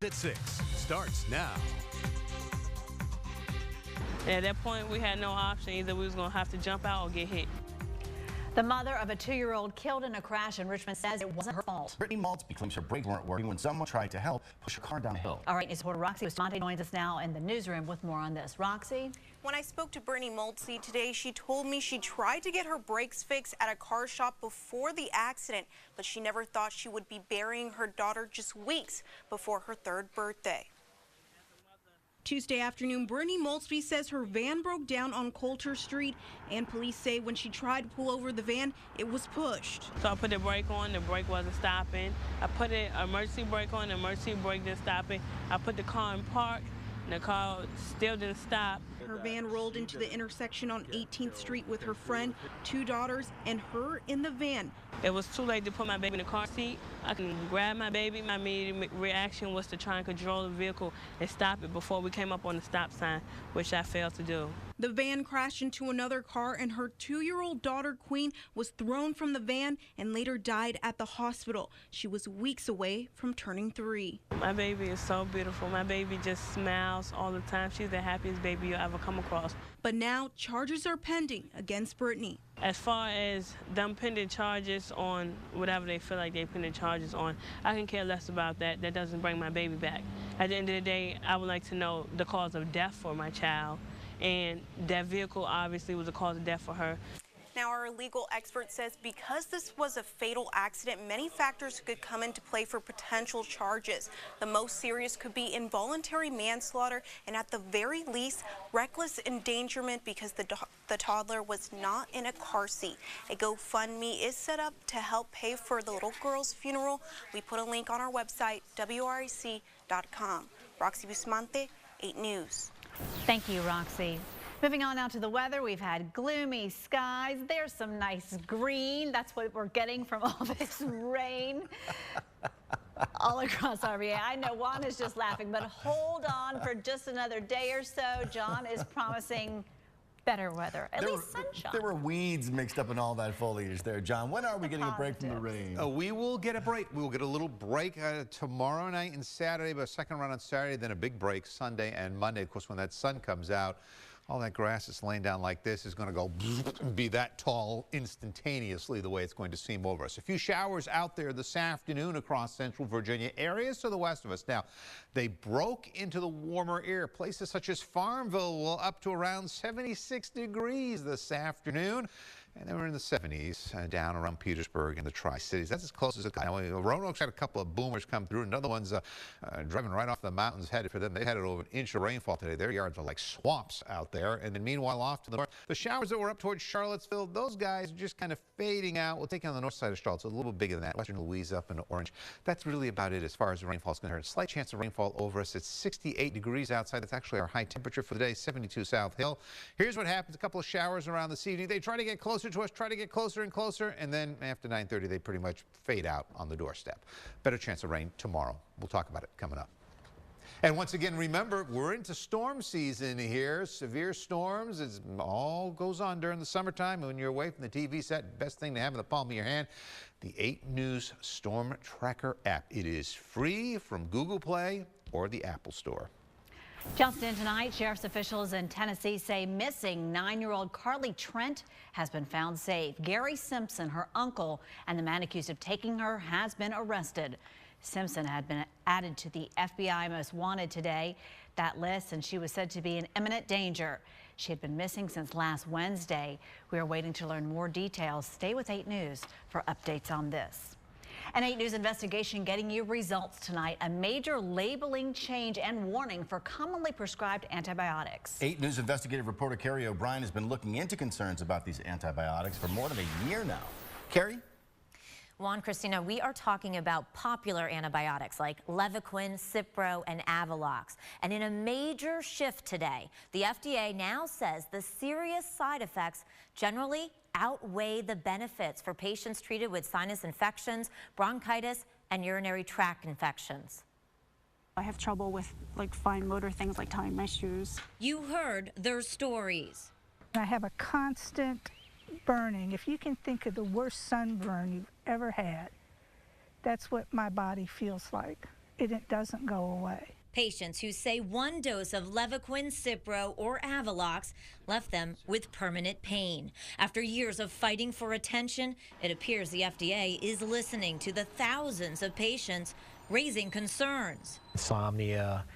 at 6 starts now. At that point, we had no option. Either we was going to have to jump out or get hit. The mother of a 2-year-old killed in a crash in Richmond says it wasn't her fault. Brittany Maltsby claims her brakes weren't working when someone tried to help push her car down a hill. All right, news reporter Roxy Bustamante joins us now in the newsroom with more on this. Roxy? When I spoke to Brittany Maltsby today, she told me she tried to get her brakes fixed at a car shop before the accident, but she never thought she would be burying her daughter just weeks before her 3rd birthday. Tuesday afternoon, Brittany Maltsby says her van broke down on Coulter Street, and police say when she tried to pull over the van, it was pushed. So I put the brake on, the brake wasn't stopping. I put an emergency brake on, the emergency brake didn't stop it. I put the car in park, and the car still didn't stop. Her van rolled into the intersection on 18th Street with her friend, 2 daughters, and her in the van. It was too late to put my baby in the car seat. I can grab my baby. My immediate reaction was to try and control the vehicle and stop it before we came up on the stop sign, which I failed to do. The van crashed into another car, and her 2-year-old daughter, Queen, was thrown from the van and later died at the hospital. She was weeks away from turning 3. My baby is so beautiful. My baby just smiles all the time. She's the happiest baby you'll ever come across. But now charges are pending against Brittany. As far as them pending charges on whatever they feel like they pending charges on, I can care less about that. That doesn't bring my baby back. At the end of the day, I would like to know the cause of death for my child, and that vehicle obviously was the cause of death for her. Now, our legal expert says because this was a fatal accident, many factors could come into play for potential charges. The most serious could be involuntary manslaughter and, at the very least, reckless endangerment because the toddler was not in a car seat. A GoFundMe is set up to help pay for the little girl's funeral. We put a link on our website, WRAC.com. Roxy Bustamante, 8 News. Thank you, Roxy. Moving on now to the weather, we've had gloomy skies. There's some nice green. That's what we're getting from all this rain all across RVA. I know Juan is just laughing, but hold on for just another day or so. John is promising better weather, at least sunshine. There were weeds mixed up in all that foliage there, John. When are we getting a break from the rain? We will get a break. We will get a little break tomorrow night and Saturday, but a second run on Saturday, then a big break Sunday and Monday. Of course, when that sun comes out, all that grass that's laying down like this is going to go and be that tall instantaneously the way it's going to seem over us. A few showers out there this afternoon across central Virginia, areas to the west of us. Now, they broke into the warmer air. Places such as Farmville will up to around 76 degrees this afternoon. And then we're in the 70s down around Petersburg and the Tri-Cities. That's as close as it got. Roanoke's had a couple of boomers come through. Another one's driving right off the mountains headed for them. They had over an inch of rainfall today. Their yards are like swamps out there. And then meanwhile, off to the north, the showers that were up towards Charlottesville, those guys are just kind of fading out. We'll take you on the north side of Charlottesville, a little bit bigger than that. Western Louise up in Orange. That's really about it as far as the rainfall is concerned. Slight chance of rainfall over us. It's 68 degrees outside. That's actually our high temperature for the day, 72 South Hill. Here's what happens. A couple of showers around this evening. They try to get closer to us, try to get closer and closer, and then after 9:30, they pretty much fade out on the doorstep. Better chance of rain tomorrow. We'll talk about it coming up. And once again, remember, we're into storm season here. Severe storms. It all goes on during the summertime. When you're away from the TV set, best thing to have in the palm of your hand, the 8 News Storm Tracker app. It is free from Google Play or the Apple Store. Just in tonight, sheriff's officials in Tennessee say missing 9-year-old Carly Trent has been found safe. Gary Simpson, her uncle, and the man accused of taking her has been arrested. Simpson had been added to the FBI Most Wanted today, that list, and she was said to be in imminent danger. She had been missing since last Wednesday. We are waiting to learn more details. Stay with 8 News for updates on this. An 8 News investigation getting you results tonight. A major labeling change and warning for commonly prescribed antibiotics. 8 News investigative reporter Carrie O'Brien has been looking into concerns about these antibiotics for more than a year now. Carrie? Juan, Christina, we are talking about popular antibiotics like Levaquin, Cipro, and Avelox. And in a major shift today, the FDA now says the serious side effects generally outweigh the benefits for patients treated with sinus infections, bronchitis, and urinary tract infections. I have trouble with fine motor things like tying my shoes. You heard their stories. I have a constant burning. If you can think of the worst sunburn you've ever had, that's what my body feels like. it doesn't go away. Patients who say one dose of Levaquin, Cipro, or Avalox left them with permanent pain. After years of fighting for attention, it appears the FDA is listening to the thousands of patients raising concerns. Insomnia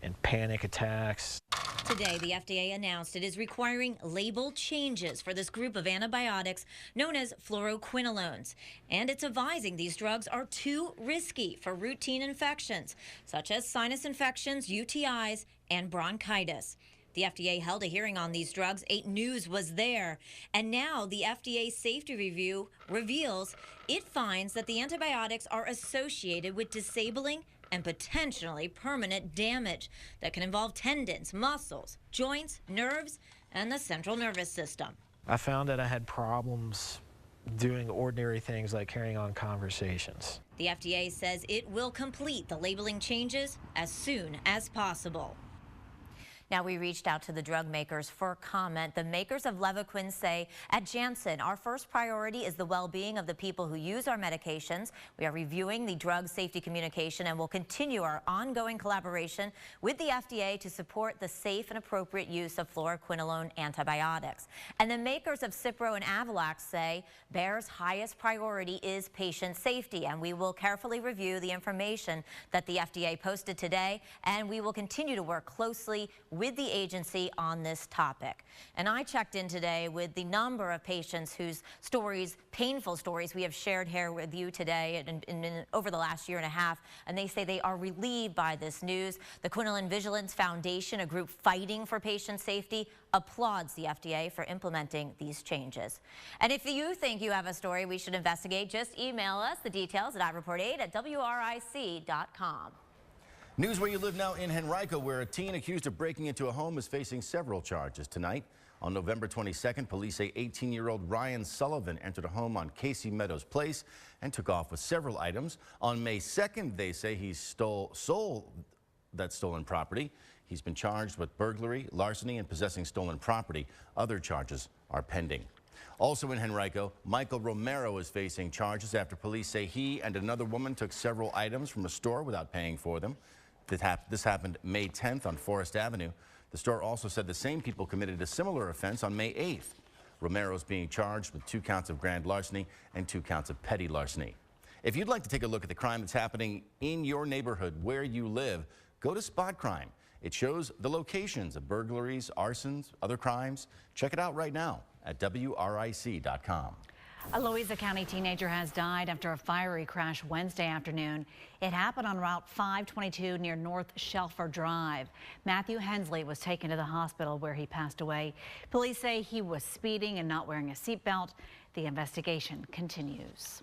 and panic attacks. Today, the FDA announced it is requiring label changes for this group of antibiotics known as fluoroquinolones. And it's advising these drugs are too risky for routine infections, such as sinus infections, UTIs, and bronchitis. The FDA held a hearing on these drugs. 8 News was there. And now the FDA safety review reveals it finds that the antibiotics are associated with disabling and potentially permanent damage that can involve tendons, muscles, joints, nerves, and the central nervous system. I found that I had problems doing ordinary things like carrying on conversations. The FDA says it will complete the labeling changes as soon as possible. Now, we reached out to the drug makers for comment. The makers of Levaquin say, at Janssen, our first priority is the well-being of the people who use our medications. We are reviewing the drug safety communication and will continue our ongoing collaboration with the FDA to support the safe and appropriate use of fluoroquinolone antibiotics. And the makers of Cipro and Avalox say Bayer's highest priority is patient safety, and we will carefully review the information that the FDA posted today, and we will continue to work closely with the agency on this topic. And I checked in today with the number of patients whose stories, painful stories, we have shared here with you today and over the last year and a half, and they say they are relieved by this news. The Quinolin Vigilance Foundation, a group fighting for patient safety, applauds the FDA for implementing these changes. And if you think you have a story we should investigate, just email us the details at iReport8@WRIC.com. News where you live now in Henrico, where a teen accused of breaking into a home is facing several charges tonight. On November 22nd, police say 18-year-old Ryan Sullivan entered a home on Casey Meadows Place and took off with several items. On May 2nd, they say he sold that stolen property. He's been charged with burglary, larceny, and possessing stolen property. Other charges are pending. Also in Henrico, Michael Romero is facing charges after police say he and another woman took several items from a store without paying for them. This happened May 10th on Forest Avenue. The store also said the same people committed a similar offense on May 8th. Romero is being charged with 2 counts of grand larceny and 2 counts of petty larceny. If you'd like to take a look at the crime that's happening in your neighborhood where you live, go to Spot Crime. It shows the locations of burglaries, arsons, other crimes. Check it out right now at WRIC.com. A Louisa County teenager has died after a fiery crash Wednesday afternoon. It happened on Route 522 near North Shelfer Drive. Matthew Hensley was taken to the hospital where he passed away. Police say he was speeding and not wearing a seatbelt. The investigation continues.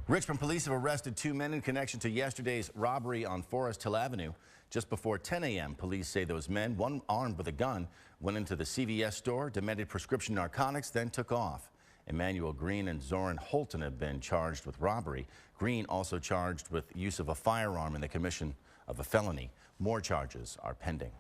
Richmond police have arrested 2 men in connection to yesterday's robbery on Forest Hill Avenue. Just before 10 a.m., police say those men, one armed with a gun, went into the CVS store, demanded prescription narcotics, then took off. Emmanuel Green and Zoran Holton have been charged with robbery. Green also charged with use of a firearm in the commission of a felony. More charges are pending.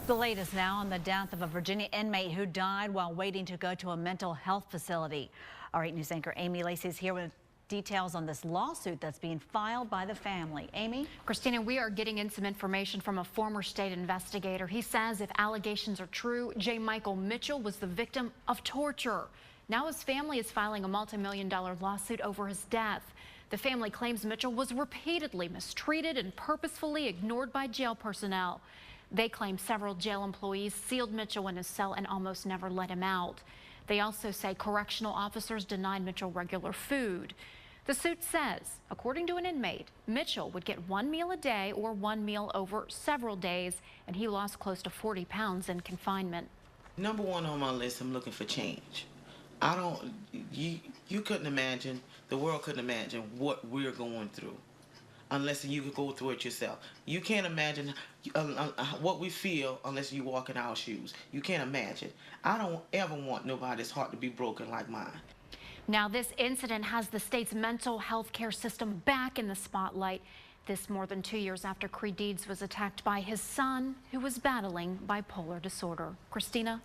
The latest now on the death of a Virginia inmate who died while waiting to go to a mental health facility. Our 8 News anchor Amy Lacey is here with details on this lawsuit that's being filed by the family. Amy? Christina, we are getting in some information from a former state investigator. He says if allegations are true, J. Michael Mitchell was the victim of torture. Now his family is filing a multi-million-dollar lawsuit over his death. The family claims Mitchell was repeatedly mistreated and purposefully ignored by jail personnel. They claim several jail employees sealed Mitchell in his cell and almost never let him out. They also say correctional officers denied Mitchell regular food. The suit says, according to an inmate, Mitchell would get 1 meal a day or 1 meal over several days, and he lost close to 40 pounds in confinement. Number 1 on my list, I'm looking for change. You couldn't imagine, the world couldn't imagine what we're going through unless you could go through it yourself. You can't imagine what we feel unless you walk in our shoes. You can't imagine. I don't ever want nobody's heart to be broken like mine. Now, this incident has the state's mental health care system back in the spotlight. This more than 2 years after Creed Deeds was attacked by his son, who was battling bipolar disorder. Christina?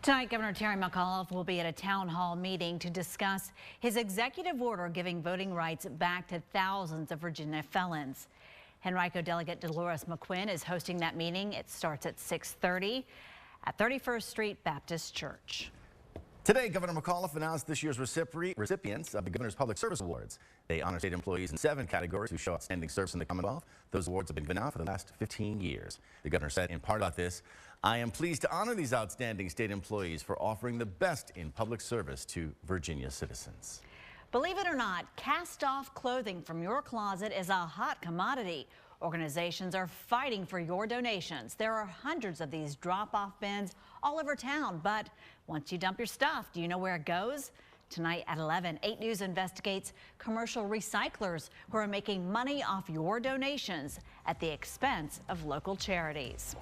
Tonight, Governor Terry McAuliffe will be at a town hall meeting to discuss his executive order giving voting rights back to thousands of Virginia felons. Henrico Delegate Dolores McQuinn is hosting that meeting. It starts at 6:30 at 31st Street Baptist Church. Today, Governor McAuliffe announced this year's recipients of the Governor's Public Service Awards. They honor state employees in 7 categories who show outstanding service in the Commonwealth. Those awards have been given out for the last 15 years. The governor said in part about this, "I am pleased to honor these outstanding state employees for offering the best in public service to Virginia citizens." Believe it or not, cast-off clothing from your closet is a hot commodity. Organizations are fighting for your donations. There are hundreds of these drop-off bins all over town, but once you dump your stuff, do you know where it goes? Tonight at 11, 8 News investigates commercial recyclers who are making money off your donations at the expense of local charities.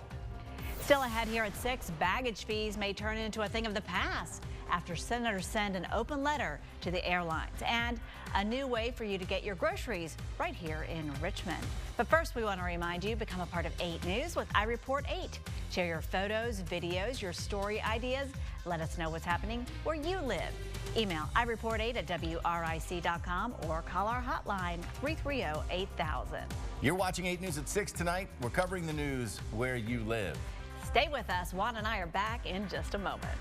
Still ahead here at 6, baggage fees may turn into a thing of the past after senators send an open letter to the airlines, and a new way for you to get your groceries right here in Richmond. But first, we want to remind you, become a part of 8 News with iReport 8. Share your photos, videos, your story ideas. Let us know what's happening where you live. Email iReport8@WRIC.com or call our hotline 330-8000. You're watching 8 News at 6 tonight. We're covering the news where you live. Stay with us. Juan and I are back in just a moment.